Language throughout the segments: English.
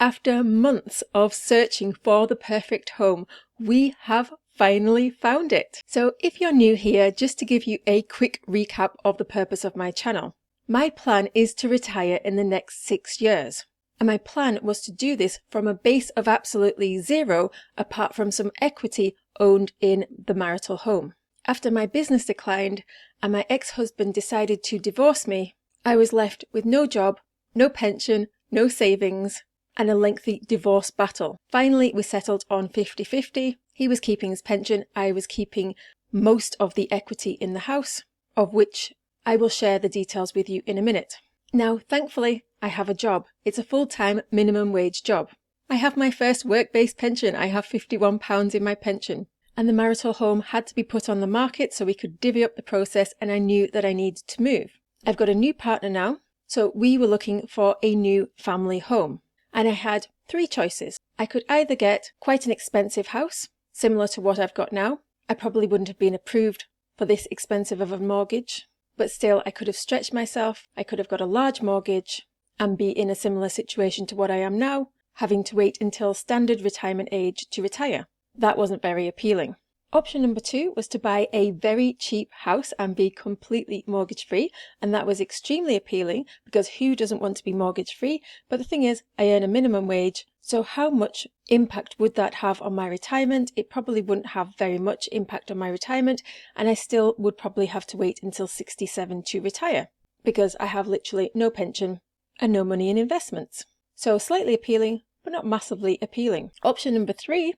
After months of searching for the perfect home, we have finally found it. So if you're new here, just to give you a quick recap of the purpose of my channel. My plan is to retire in the next 6 years. And my plan was to do this from a base of absolutely zero, apart from some equity owned in the marital home. After my business declined and my ex-husband decided to divorce me, I was left with no job, no pension, no savings, and a lengthy divorce battle. Finally, we settled on 50-50. He was keeping his pension, I was keeping most of the equity in the house, of which I will share the details with you in a minute. Now, thankfully, I have a job. It's a full-time minimum wage job. I have my first work-based pension. I have £51 in my pension. And the marital home had to be put on the market so we could divvy up the process, and I knew that I needed to move. I've got a new partner now, so we were looking for a new family home. And I had 3 choices. I could either get quite an expensive house, similar to what I've got now. I probably wouldn't have been approved for this expensive of a mortgage, but still I could have stretched myself. I could have got a large mortgage and be in a similar situation to what I am now, having to wait until standard retirement age to retire. That wasn't very appealing. Option number 2 was to buy a very cheap house and be completely mortgage free, and that was extremely appealing because who doesn't want to be mortgage free? But the thing is, I earn a minimum wage, so how much impact would that have on my retirement? It probably wouldn't have very much impact on my retirement, and I still would probably have to wait until 67 to retire because I have literally no pension and no money in investments. So slightly appealing, but not massively appealing. Option number 3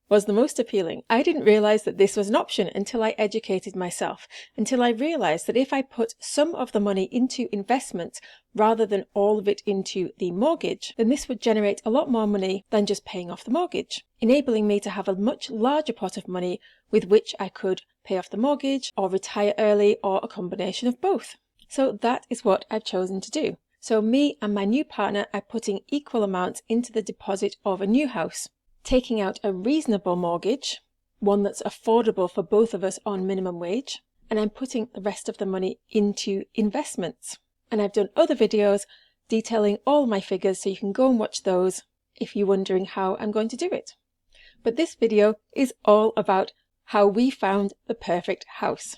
was the most appealing. I didn't realize that this was an option until I educated myself, until I realized that if I put some of the money into investments rather than all of it into the mortgage, then this would generate a lot more money than just paying off the mortgage, enabling me to have a much larger pot of money with which I could pay off the mortgage or retire early or a combination of both. So that is what I've chosen to do. So me and my new partner are putting equal amounts into the deposit of a new house, taking out a reasonable mortgage, one that's affordable for both of us on minimum wage, and I'm putting the rest of the money into investments. And I've done other videos detailing all my figures, so you can go and watch those if you're wondering how I'm going to do it. But this video is all about how we found the perfect house.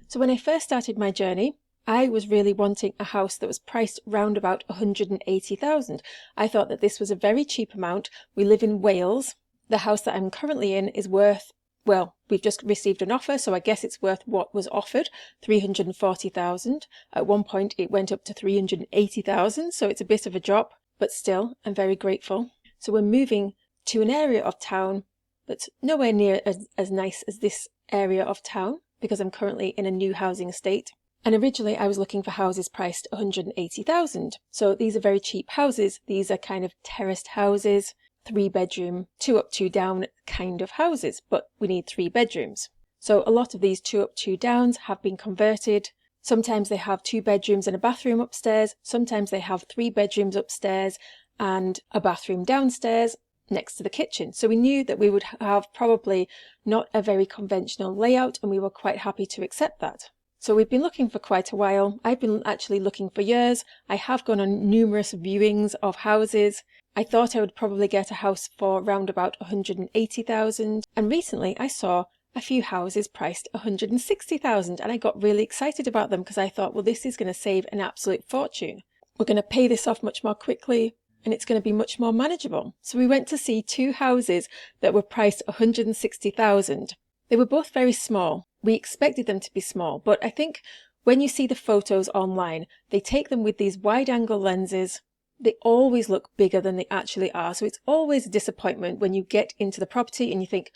So when I first started my journey, I was really wanting a house that was priced round about 180,000. I thought that this was a very cheap amount. We live in Wales. The house that I'm currently in is worth, well, we've just received an offer, so I guess it's worth what was offered, 340,000. At one point it went up to 380,000, so it's a bit of a drop, but still, I'm very grateful. So we're moving to an area of town that's nowhere near as nice as this area of town, because I'm currently in a new housing estate. And originally I was looking for houses priced 180,000. So these are very cheap houses. These are kind of terraced houses, 3-bedroom, 2 up, 2 down kind of houses, but we need 3 bedrooms. So a lot of these 2 up, 2 downs have been converted. Sometimes they have 2 bedrooms and a bathroom upstairs. Sometimes they have 3 bedrooms upstairs and a bathroom downstairs next to the kitchen. So we knew that we would have probably not a very conventional layout, and we were quite happy to accept that. So we've been looking for quite a while. I've been actually looking for years. I have gone on numerous viewings of houses. I thought I would probably get a house for around about 180,000. And recently I saw a few houses priced 160,000, and I got really excited about them because I thought, well, this is going to save an absolute fortune. We're going to pay this off much more quickly, and it's going to be much more manageable. So we went to see 2 houses that were priced 160,000. They were both very small. We expected them to be small, but I think when you see the photos online, they take them with these wide-angle lenses. They always look bigger than they actually are, so it's always a disappointment when you get into the property and you think,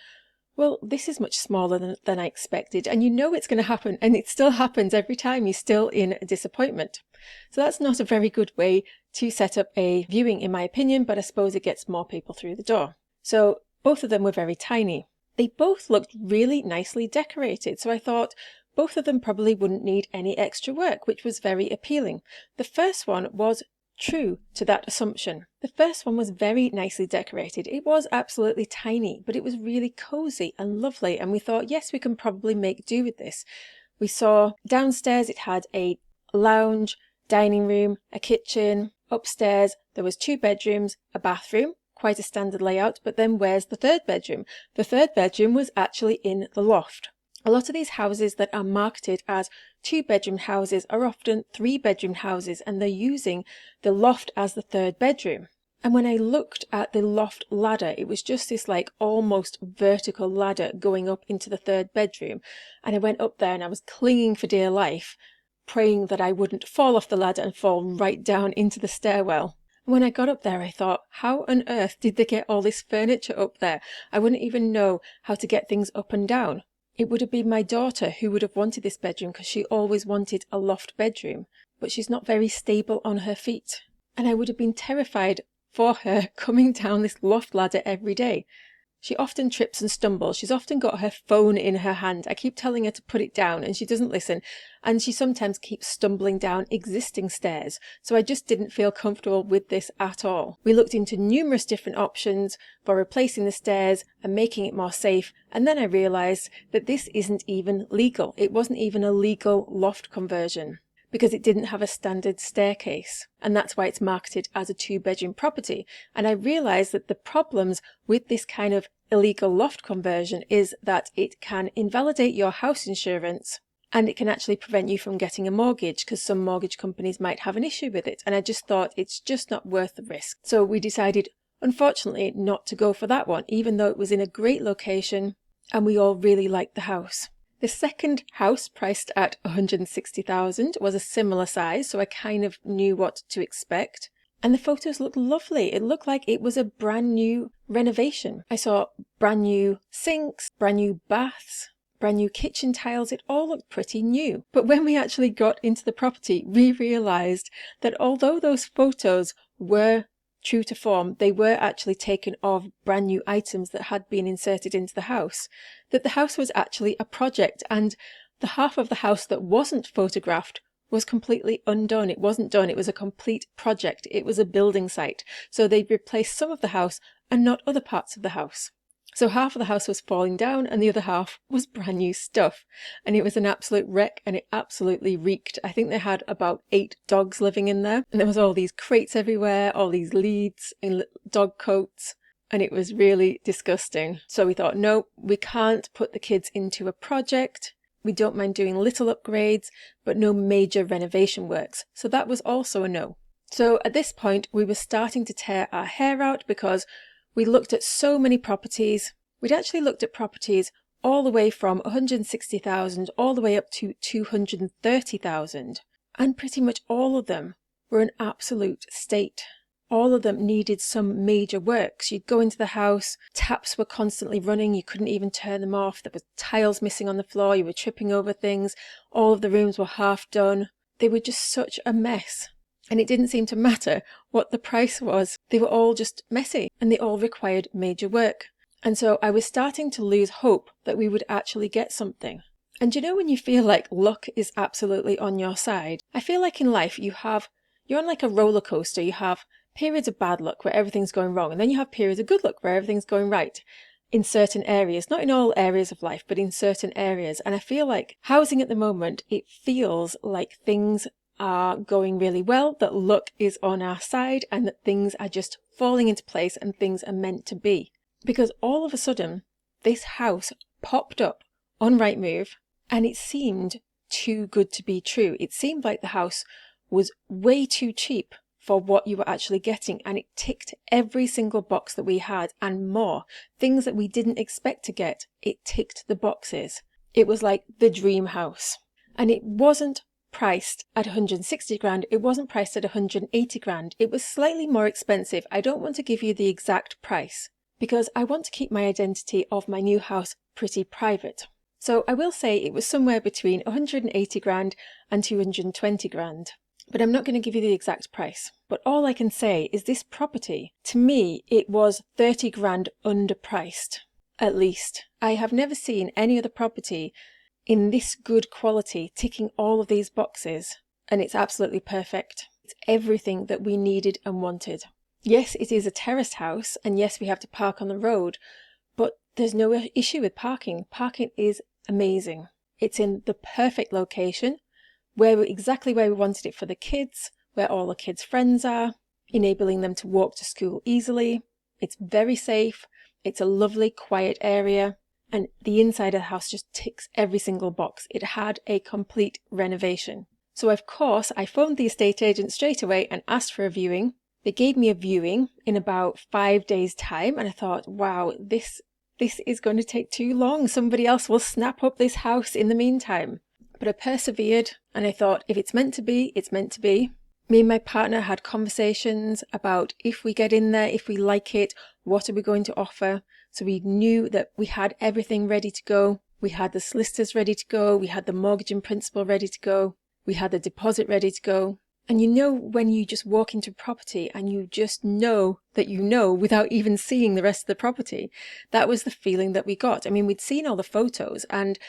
well, this is much smaller than I expected, and you know it's going to happen, and it still happens every time. You're still in a disappointment. So that's not a very good way to set up a viewing, in my opinion, but I suppose it gets more people through the door. So both of them were very tiny. They both looked really nicely decorated, so I thought both of them probably wouldn't need any extra work, which was very appealing. The first one was true to that assumption. The first one was very nicely decorated. It was absolutely tiny, but it was really cozy and lovely, and we thought, yes, we can probably make do with this. We saw downstairs it had a lounge, dining room, a kitchen, Upstairs, there was 2 bedrooms, a bathroom, quite a standard layout, but then where's the 3rd bedroom? The 3rd bedroom was actually in the loft. A lot of these houses that are marketed as 2-bedroom houses are often 3-bedroom houses, and they're using the loft as the 3rd bedroom. And when I looked at the loft ladder, it was just this like almost vertical ladder going up into the 3rd bedroom. And I went up there and I was clinging for dear life, praying that I wouldn't fall off the ladder and fall right down into the stairwell. When I got up there, I thought, how on earth did they get all this furniture up there? I wouldn't even know how to get things up and down. It would have been my daughter who would have wanted this bedroom because she always wanted a loft bedroom, but she's not very stable on her feet. And I would have been terrified for her coming down this loft ladder every day. She often trips and stumbles. She's often got her phone in her hand. I keep telling her to put it down and she doesn't listen. And she sometimes keeps stumbling down existing stairs. So I just didn't feel comfortable with this at all. We looked into numerous different options for replacing the stairs and making it more safe. And then I realised that this isn't even legal. It wasn't even a legal loft conversion, because it didn't have a standard staircase, and that's why it's marketed as a 2-bedroom property. And I realised that the problems with this kind of illegal loft conversion is that it can invalidate your house insurance, and it can actually prevent you from getting a mortgage, because some mortgage companies might have an issue with it. And I just thought it's just not worth the risk. So we decided, unfortunately, not to go for that one, even though it was in a great location and we all really liked the house. The second house, priced at $160,000, was a similar size, so I kind of knew what to expect. And the photos looked lovely. It looked like it was a brand new renovation. I saw brand new sinks, brand new baths, brand new kitchen tiles. It all looked pretty new. But when we actually got into the property, we realised that although those photos were true to form, they were actually taken of brand new items that had been inserted into the house, that the house was actually a project, and the half of the house that wasn't photographed was completely undone. It wasn't done. It was a complete project. It was a building site. So they replaced some of the house and not other parts of the house. So half of the house was falling down and the other half was brand new stuff. And it was an absolute wreck, and it absolutely reeked. I think they had about 8 dogs living in there. And there was all these crates everywhere, all these leads in dog coats. And it was really disgusting. So we thought, no, we can't put the kids into a project. We don't mind doing little upgrades, but no major renovation works. So that was also a no. So at this point, we were starting to tear our hair out because we looked at so many properties. We'd actually looked at properties all the way from 160,000 all the way up to 230,000. And pretty much all of them were in absolute state. All of them needed some major works. You'd go into the house, taps were constantly running, you couldn't even turn them off. There were tiles missing on the floor, you were tripping over things. All of the rooms were half done. They were just such a mess. And it didn't seem to matter what the price was. They were all just messy and they all required major work. And so I was starting to lose hope that we would actually get something. And you know when you feel like luck is absolutely on your side? I feel like in life you're on like a roller coaster. You have periods of bad luck where everything's going wrong, and then you have periods of good luck where everything's going right in certain areas, not in all areas of life, but in certain areas. And I feel like housing at the moment, it feels like things are going really well, that luck is on our side, and that things are just falling into place and things are meant to be. Because all of a sudden, this house popped up on Rightmove, and it seemed too good to be true. It seemed like the house was way too cheap for what you were actually getting, and it ticked every single box that we had and more. Things that we didn't expect to get, it ticked the boxes. It was like the dream house. And it wasn't priced at 160 grand, it wasn't priced at 180 grand. It was slightly more expensive. I don't want to give you the exact price because I want to keep my identity of my new house pretty private. So I will say it was somewhere between 180 grand and 220 grand. But I'm not going to give you the exact price. But all I can say is this property, to me, it was 30 grand underpriced, at least. I have never seen any other property in this good quality ticking all of these boxes, and it's absolutely perfect. It's everything that we needed and wanted. Yes, it is a terraced house, and yes, we have to park on the road, but there's no issue with parking. Parking is amazing. It's in the perfect location, exactly where we wanted it for the kids, where all the kids' friends are. enabling them to walk to school easily. It's very safe. It's a lovely, quiet area. And the inside of the house just ticks every single box. It had a complete renovation. So of course, I phoned the estate agent straight away and asked for a viewing. They gave me a viewing in about 5 days' time, and I thought, wow, this is going to take too long. Somebody else will snap up this house in the meantime. But I persevered, and I thought, if it's meant to be, it's meant to be. Me and my partner had conversations about if we get in there, if we like it, what are we going to offer? So we knew that we had everything ready to go. We had the solicitors ready to go. We had the mortgage in principle ready to go. We had the deposit ready to go. And you know when you just walk into a property and you just know that you know without even seeing the rest of the property, that was the feeling that we got. I mean, we'd seen all the photos and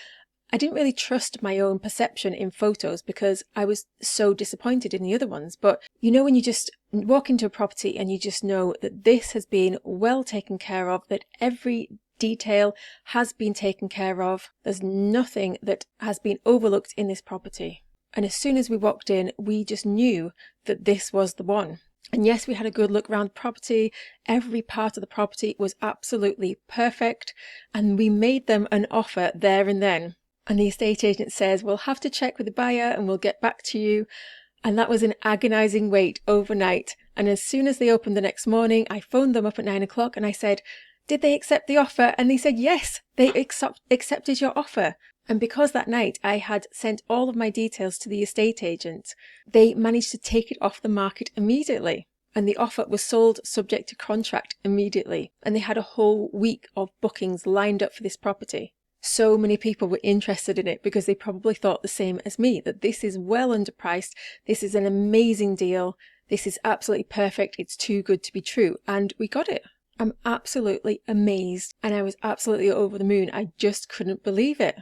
I didn't really trust my own perception in photos because I was so disappointed in the other ones. But you know when you just walk into a property and you just know that this has been well taken care of, that every detail has been taken care of. There's nothing that has been overlooked in this property. And as soon as we walked in, we just knew that this was the one. And yes, we had a good look around the property. Every part of the property was absolutely perfect. And we made them an offer there and then. And the estate agent says, we'll have to check with the buyer and we'll get back to you. And that was an agonizing wait overnight. And as soon as they opened the next morning, I phoned them up at 9 o'clock and I said, did they accept the offer? And they said, yes, they accepted your offer. And because that night I had sent all of my details to the estate agent, they managed to take it off the market immediately. And the offer was sold subject to contract immediately. And they had a whole week of bookings lined up for this property. So many people were interested in it because they probably thought the same as me, that this is well underpriced. This is an amazing deal. This is absolutely perfect. It's too good to be true. And we got it. I'm absolutely amazed. And I was absolutely over the moon. I just couldn't believe it.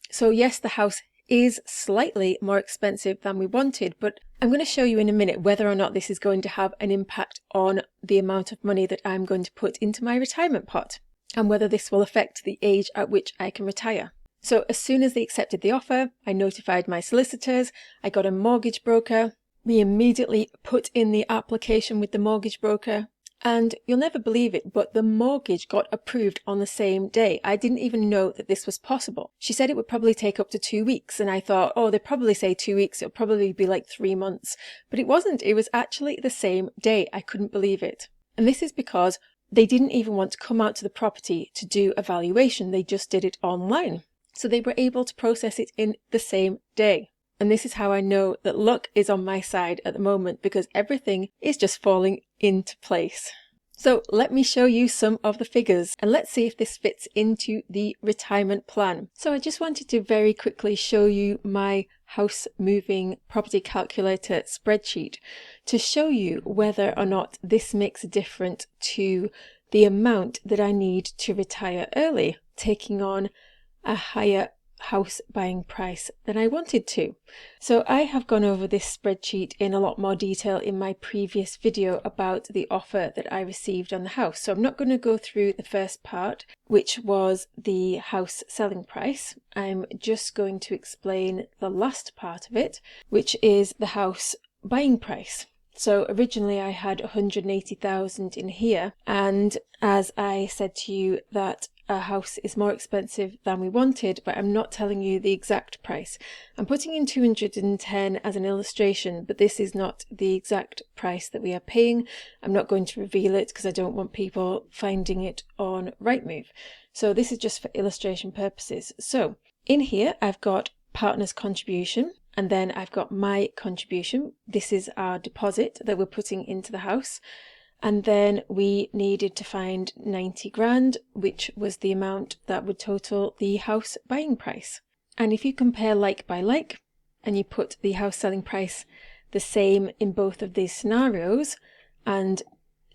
So yes, the house is slightly more expensive than we wanted, but I'm going to show you in a minute whether or not this is going to have an impact on the amount of money that I'm going to put into my retirement pot and whether this will affect the age at which I can retire. So as soon as they accepted the offer, I notified my solicitors, I got a mortgage broker, we immediately put in the application with the mortgage broker. And you'll never believe it, but the mortgage got approved on the same day. I didn't even know that this was possible. She said it would probably take up to 2 weeks. And I thought, oh, they'd probably say 2 weeks. It'll probably be like 3 months. But it wasn't. It was actually the same day. I couldn't believe it. And this is because they didn't even want to come out to the property to do a valuation. They just did it online. So they were able to process it in the same day. And this is how I know that luck is on my side at the moment because everything is just falling into place. So let me show you some of the figures and let's see if this fits into the retirement plan. So I just wanted to very quickly show you my house moving property calculator spreadsheet to show you whether or not this makes a difference to the amount that I need to retire early, taking on a higher house buying price than I wanted to. So I have gone over this spreadsheet in a lot more detail in my previous video about the offer that I received on the house. So I'm not going to go through the first part, which was the house selling price. I'm just going to explain the last part of it, which is the house buying price. So originally I had 180,000 in here, and as I said to you that a house is more expensive than we wanted, but I'm not telling you the exact price. I'm putting in 210 as an illustration, but this is not the exact price that we are paying. I'm not going to reveal it because I don't want people finding it on Rightmove. So this is just for illustration purposes. So in here I've got partner's contribution, and then I've got my contribution. This is our deposit that we're putting into the house. And then we needed to find 90 grand, which was the amount that would total the house buying price. And if you compare like by like, and you put the house selling price the same in both of these scenarios, and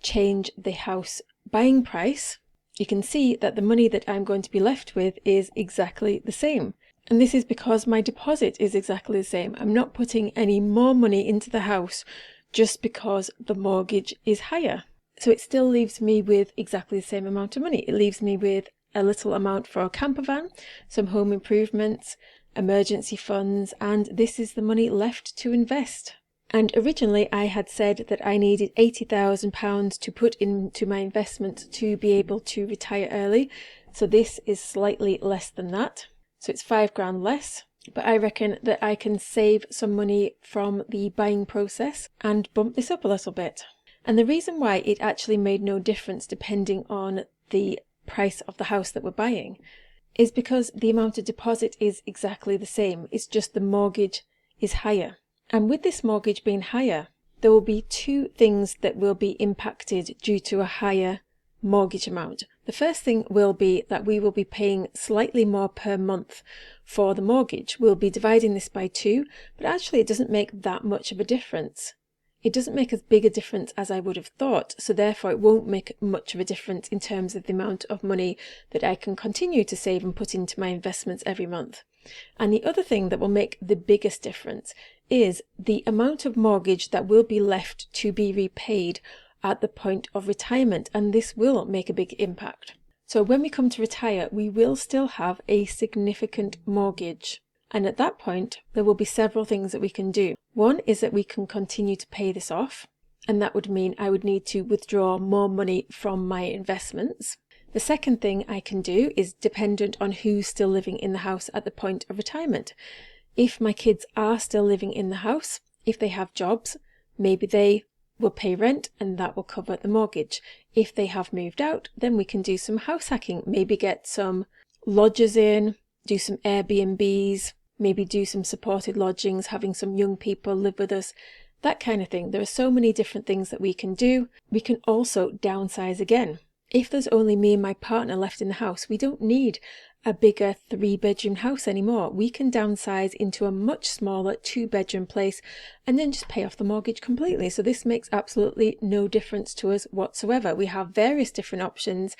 change the house buying price, you can see that the money that I'm going to be left with is exactly the same. And this is because my deposit is exactly the same. I'm not putting any more money into the house just because the mortgage is higher. So it still leaves me with exactly the same amount of money. It leaves me with a little amount for a camper van, some home improvements, emergency funds, and this is the money left to invest. And originally I had said that I needed £80,000 to put into my investment to be able to retire early. So this is slightly less than that. So it's £5,000 less. But I reckon that I can save some money from the buying process and bump this up a little bit. And the reason why it actually made no difference depending on the price of the house that we're buying is because the amount of deposit is exactly the same. It's just the mortgage is higher. And with this mortgage being higher, there will be two things that will be impacted due to a higher mortgage amount. The first thing will be that we will be paying slightly more per month for the mortgage. We'll be dividing this by 2, but actually it doesn't make that much of a difference. It doesn't make as big a difference as I would have thought, so therefore it won't make much of a difference in terms of the amount of money that I can continue to save and put into my investments every month. And the other thing that will make the biggest difference is the amount of mortgage that will be left to be repaid at the point of retirement, and this will make a big impact. So when we come to retire, we will still have a significant mortgage. And at that point, there will be several things that we can do. One is that we can continue to pay this off, and that would mean I would need to withdraw more money from my investments. The second thing I can do is dependent on who's still living in the house at the point of retirement. If my kids are still living in the house, if they have jobs, maybe they will pay rent and that will cover the mortgage. If they have moved out, then we can do some house hacking, maybe get some lodgers in, do some Airbnbs, maybe do some supported lodgings, having some young people live with us, that kind of thing. There are so many different things that we can do. We can also downsize again. If there's only me and my partner left in the house, we don't need a bigger 3-bedroom house anymore. We can downsize into a much smaller 2-bedroom place and then just pay off the mortgage completely. So this makes absolutely no difference to us whatsoever. We have various different options,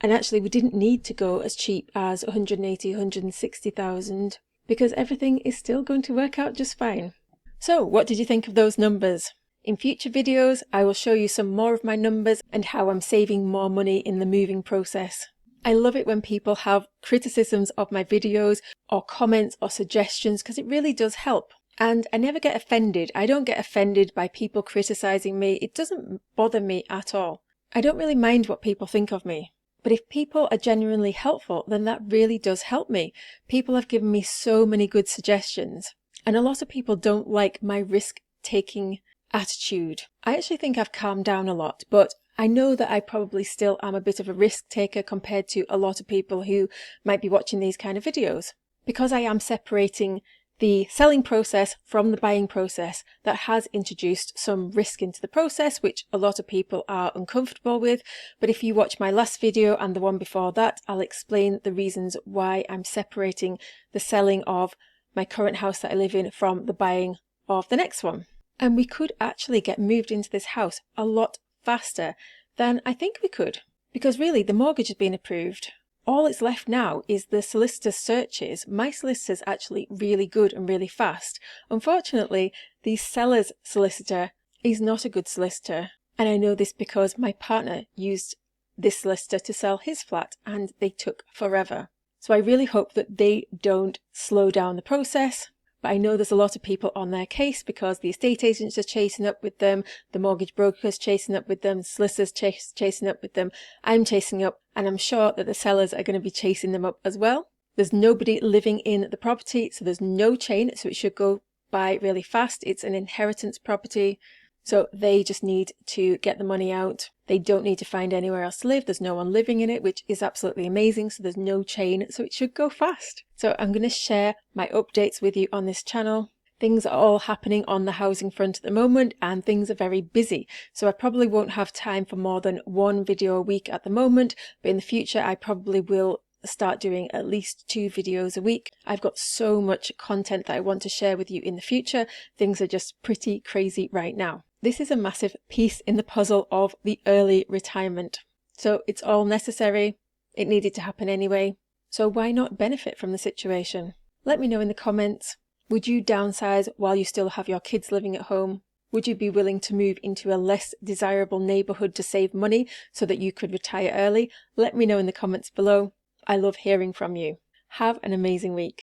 and actually we didn't need to go as cheap as 180, 160,000 because everything is still going to work out just fine. So what did you think of those numbers? In future videos, I will show you some more of my numbers and how I'm saving more money in the moving process. I love it when people have criticisms of my videos or comments or suggestions because it really does help. And I never get offended. I don't get offended by people criticizing me. It doesn't bother me at all. I don't really mind what people think of me. But if people are genuinely helpful, then that really does help me. People have given me so many good suggestions. And a lot of people don't like my risk-taking attitude. I actually think I've calmed down a lot, but I know that I probably still am a bit of a risk taker compared to a lot of people who might be watching these kind of videos. Because I am separating the selling process from the buying process, that has introduced some risk into the process, which a lot of people are uncomfortable with. But if you watch my last video and the one before that, I'll explain the reasons why I'm separating the selling of my current house that I live in from the buying of the next one. And we could actually get moved into this house a lot faster than I think we could, because really the mortgage has been approved. All it's left now is the solicitor's searches. My solicitor's actually really good and really fast. Unfortunately, the seller's solicitor is not a good solicitor. And I know this because my partner used this solicitor to sell his flat and they took forever. So I really hope that they don't slow down the process. But I know there's a lot of people on their case because the estate agents are chasing up with them, the mortgage broker's chasing up with them, solicitors chasing up with them, I'm chasing up, and I'm sure that the sellers are going to be chasing them up as well. There's nobody living in the property, so there's no chain, so it should go by really fast. It's an inheritance property, so they just need to get the money out. They don't need to find anywhere else to live. There's no one living in it, which is absolutely amazing. So there's no chain, so it should go fast. So I'm going to share my updates with you on this channel. Things are all happening on the housing front at the moment and things are very busy. So I probably won't have time for more than one video a week at the moment, but in the future I probably will start doing at least 2 videos a week. I've got so much content that I want to share with you in the future. Things are just pretty crazy right now. This is a massive piece in the puzzle of the early retirement. So it's all necessary. It needed to happen anyway. So why not benefit from the situation? Let me know in the comments. Would you downsize while you still have your kids living at home? Would you be willing to move into a less desirable neighborhood to save money so that you could retire early? Let me know in the comments below. I love hearing from you. Have an amazing week.